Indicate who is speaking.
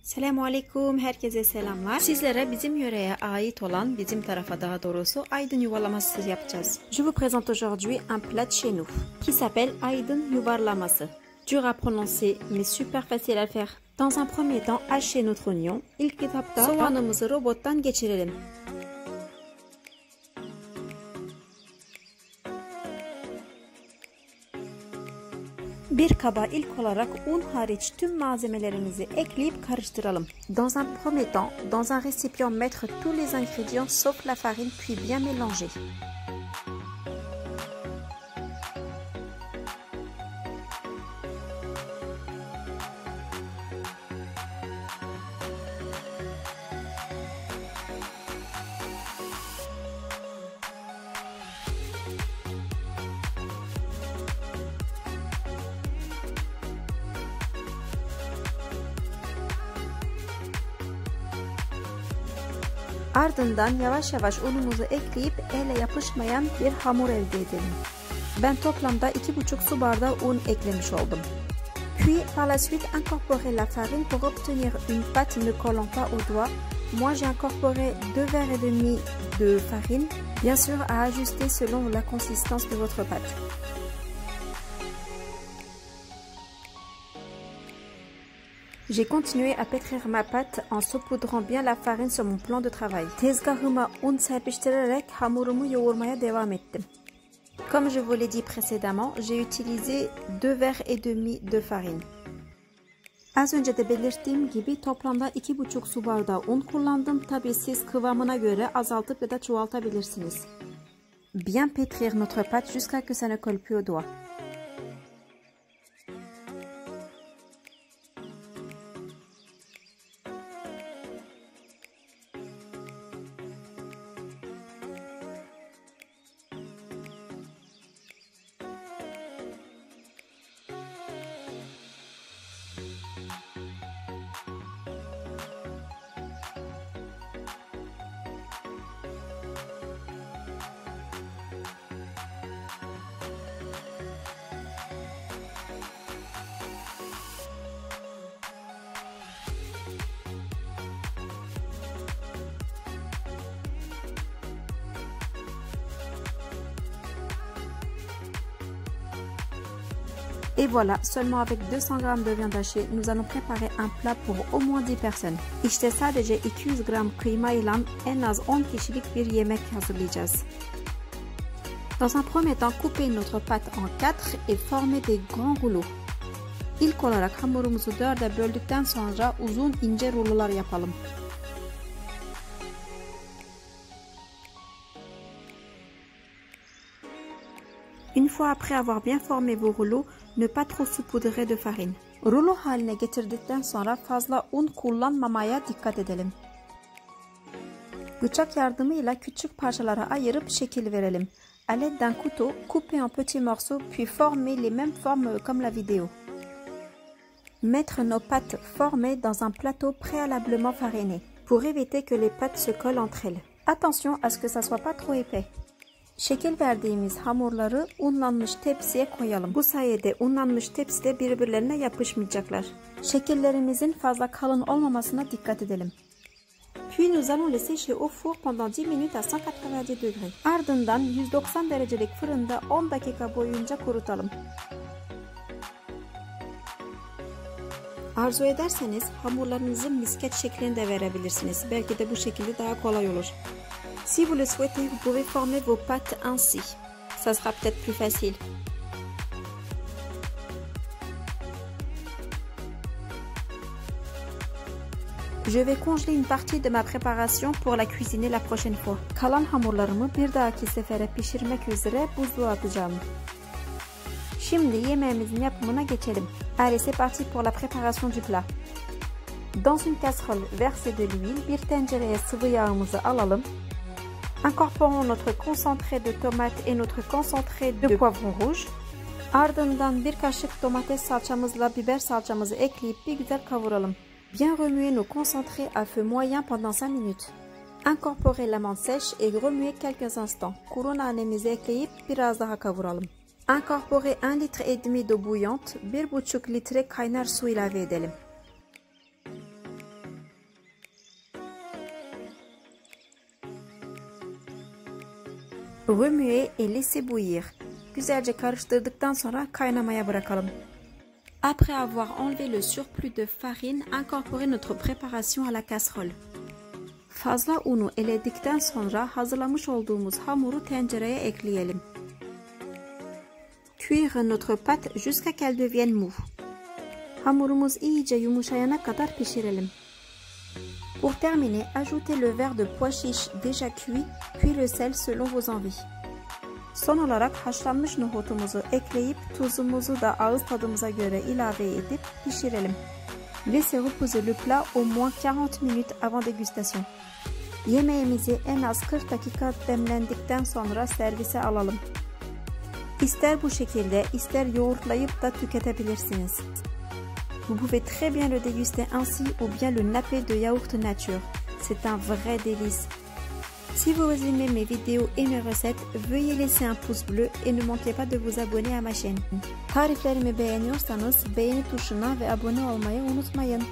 Speaker 1: Selamun Aleyküm, herkese selamlar. Sizlere bizim yöreye ait olan, bizim tarafa daha doğrusu aydın yuvarlaması yapacağız. Je vous présente aujourd'hui un plat de chez nous qui s'appelle aydın yuvarlaması. Dur à prononcer mais super facile à faire. Dans un premier temps, hacher notre oignon. İlk etapta soğanımızı robottan geçirelim. Bir kaba ilk olarak un hariç tüm malzemelerimizi ekleyip karıştıralım. Dans un premier temps, dans un récipient, mettre tous les ingrédients sauf la farine puis bien mélanger. Ardından yavaş yavaş unumuzu ekleyip ele yapışmayan bir hamur elde edelim. Ben toplamda 2,5 su bardağı un eklemiş oldum. Puis par la suite incorporer la farine pour obtenir une pâte ne collant pas au doigt. Moi j'ai incorporé 2 verres et demi de farine, bien sûr à ajuster selon la consistance de votre pâte. J'ai continué à pétrir ma pâte en saupoudrant bien la farine sur mon plan de travail. Tezgahıma un serpiştirerek hamurumu yoğurmaya devam ettim. Comme je vous l'ai dit précédemment, j'ai utilisé 2 verres et demi de farine. Az önce de belirttiğim gibi toplamda 2,5 su bardağı un kullandım. Tabii siz kıvamına göre azaltıp ya da çoğaltabilirsiniz. Bien pétrir notre pâte jusqu'à que ça ne colle plus au doigt. Et voilà, seulement avec 200 g de viande hachée, nous allons préparer un plat pour au moins 10 personnes. İşte sadece 200 gram kıyma ile en az 10 kişilik bir yemek hazırlayacağız. Dans un premier temps, coupez notre pâte en 4 et formez des grands rouleaux. İlk olarak hamurumuzu 4'e böldükten sonra uzun ince rulolar yapalım. Une fois après avoir bien formé vos rouleaux, ne pas trop saupoudrer de farine. Rulo haline getirdikten sonra fazla un kullanmamaya dikkat edelim. Bıçak yardımıyla küçük parçalara ayırıp şekil verelim. À l'aide d'un couteau, coupez en petits morceaux puis formez les mêmes formes comme la vidéo. Mettre nos pâtes formées dans un plateau préalablement fariné pour éviter que les pâtes se collent entre elles. Attention à ce que ça soit pas trop épais. Şekil verdiğimiz hamurları unlanmış tepsiye koyalım. Bu sayede unlanmış tepside birbirlerine yapışmayacaklar. Şekillerimizin fazla kalın olmamasına dikkat edelim. Puis nous allons les sécher au four pendant 10 minutes à 190 degrés. Ardından 190 derecelik fırında 10 dakika boyunca kurutalım. Arzu ederseniz hamurlarınızı misket şeklinde verebilirsiniz. Belki de bu şekilde daha kolay olur. Si vous le souhaitez, vous pouvez former vos pâtes ainsi. Ça sera peut-être plus facile. Je vais congeler une partie de ma préparation pour la cuisiner la prochaine fois. Kalan hamurlarımı bir dahaki sefere pişirmek üzere buzluğa atacağım. Şimdi yemeğimizin yapımına geçelim. Allez, c'est parti pour la préparation du plat. Dans une casserole, versez de l'huile. Bir tencereye sıvı yağımızı alalım. Incorporons notre concentré de tomate et notre concentré de poivron rouge. Ardından bir kaşık domates salçamızla biber salçamızı ekleyip bir güzel kavuralım. Bien remuer nos concentrés à feu moyen pendant 5 minutes. Incorporer la menthe sèche et remuer quelques instants. Kuru nanemizi ekleyip biraz daha kavuralım. Incorporer 1,5 litre d'eau bouillante, 1,5 litre kaynar su ilave edelim. Remuer et laisser bouillir. Güzelce karıştırdıktan sonra kaynamaya bırakalım. Après avoir enlevé le surplus de farine, incorporez notre préparation à la casserole. Fazla unu eledikten sonra hazırlamış olduğumuz hamuru tencereye ekleyelim. Cuire notre pâte jusqu'à qu'elle devienne mou. Hamurumuz iyice yumuşayana kadar pişirelim. Pour terminer, ajoutez le verre de pois chiche déjà cuit, puis le sel selon vos envies. Son olarak haşlanmış nohutumuzu ekleyip tuzumuzu da ağız tadımıza göre ilave edip pişirelim. Laissez reposer le plat au moins 40 minutes avant dégustation. Yemeğimizi en az 40 dakika demlendikten sonra servise alalım. İster bu şekilde, ister yoğurtlayıp da tüketebilirsiniz. Vous pouvez très bien le déguster ainsi ou bien le napper de yaourt nature. C'est un vrai délice. Si vous aimez mes vidéos et mes recettes, veuillez laisser un pouce bleu et ne manquez pas de vous abonner à ma chaîne. Tariflerimi beğeniyorsanız beğeni tuşuna ve abone olmayı unutmayın.